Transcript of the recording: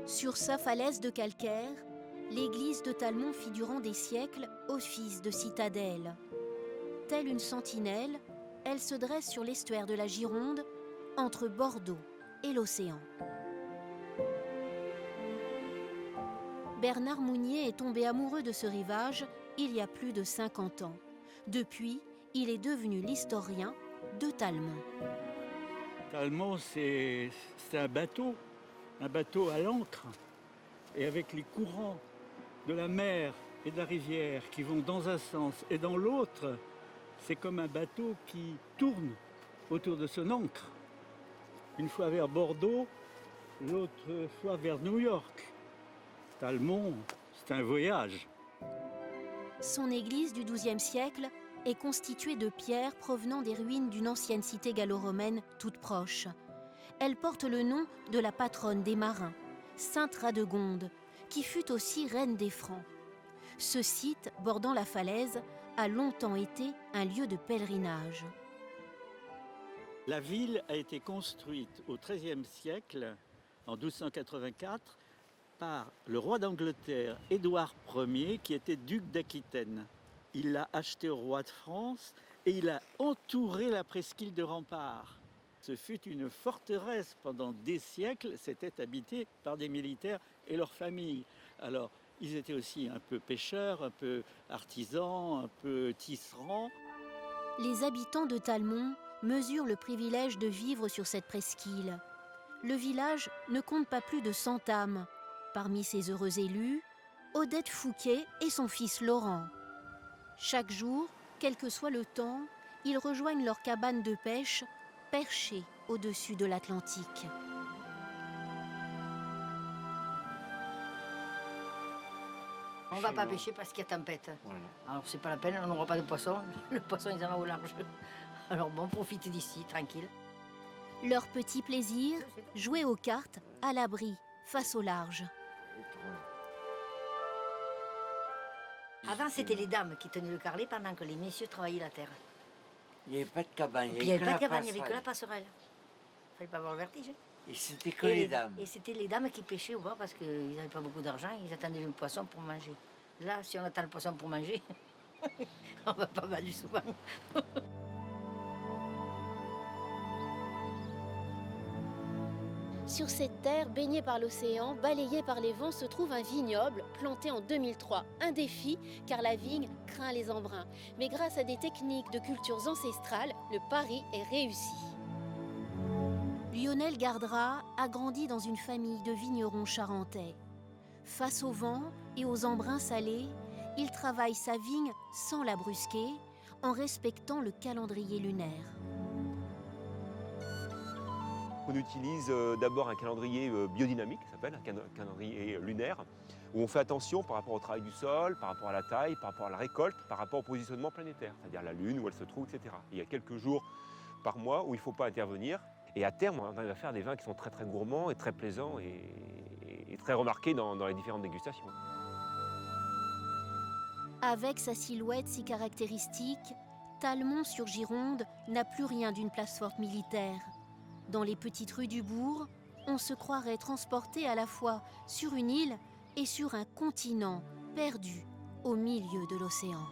Sur sa falaise de calcaire, l'église de Talmont fit durant des siècles office de citadelle. Telle une sentinelle, elle se dresse sur l'estuaire de la Gironde, entre Bordeaux et l'océan. Bernard Mounier est tombé amoureux de ce rivage il y a plus de 50 ans. Depuis, il est devenu l'historien de Talmont. Talmont, c'est un bateau à l'ancre. Et avec les courants de la mer et de la rivière qui vont dans un sens et dans l'autre, c'est comme un bateau qui tourne autour de son ancre. Une fois vers Bordeaux, l'autre fois vers New York. Talmont, c'est un voyage. Son église du XIIe siècle est constituée de pierres provenant des ruines d'une ancienne cité gallo-romaine toute proche. Elle porte le nom de la patronne des marins, Sainte Radegonde, qui fut aussi reine des Francs. Ce site, bordant la falaise, a longtemps été un lieu de pèlerinage. La ville a été construite au XIIIe siècle, en 1284, par le roi d'Angleterre, Édouard Ier, qui était duc d'Aquitaine. Il l'a acheté au roi de France et il a entouré la presqu'île de remparts. Ce fut une forteresse pendant des siècles, c'était habité par des militaires et leurs familles. Alors, ils étaient aussi un peu pêcheurs, un peu artisans, un peu tisserands. Les habitants de Talmont mesurent le privilège de vivre sur cette presqu'île. Le village ne compte pas plus de 100 âmes. Parmi ses heureux élus, Odette Fouquet et son fils Laurent. Chaque jour, quel que soit le temps, ils rejoignent leur cabane de pêche, perchée au-dessus de l'Atlantique. On ne va pas pêcher parce qu'il y a tempête. Voilà. Alors c'est pas la peine, on n'aura pas de poisson. Le poisson, il en va au large. Alors bon, profitez d'ici, tranquille. Leur petit plaisir, jouer aux cartes, à l'abri, face au large. Avant, c'était les dames qui tenaient le carrelet pendant que les messieurs travaillaient la terre. Il n'y avait pas de cabane, Il n'y avait pas de cabane, il n'y avait que la passerelle. Il ne fallait pas avoir le vertige. Et c'était que les dames. Et c'était les dames qui pêchaient au bord parce qu'ils n'avaient pas beaucoup d'argent, ils attendaient le poisson pour manger. Là, si on attend le poisson pour manger, on va pas mal du souvent. Sur cette terre baignée par l'océan, balayée par les vents, se trouve un vignoble planté en 2003. Un défi, car la vigne craint les embruns. Mais grâce à des techniques de cultures ancestrales, le pari est réussi. Lionel Gardera a grandi dans une famille de vignerons charentais. Face au vent et aux embruns salés, il travaille sa vigne sans la brusquer, en respectant le calendrier lunaire. On utilise d'abord un calendrier biodynamique, ça s'appelle un calendrier lunaire, où on fait attention par rapport au travail du sol, par rapport à la taille, par rapport à la récolte, par rapport au positionnement planétaire, c'est-à-dire la Lune, où elle se trouve, etc. Il y a quelques jours par mois où il ne faut pas intervenir. Et à terme, on arrive à faire des vins qui sont très très gourmands et très plaisants et très remarqués dans les différentes dégustations. Avec sa silhouette si caractéristique, Talmont-sur-Gironde n'a plus rien d'une place forte militaire. Dans les petites rues du bourg, on se croirait transporté à la fois sur une île et sur un continent perdu au milieu de l'océan.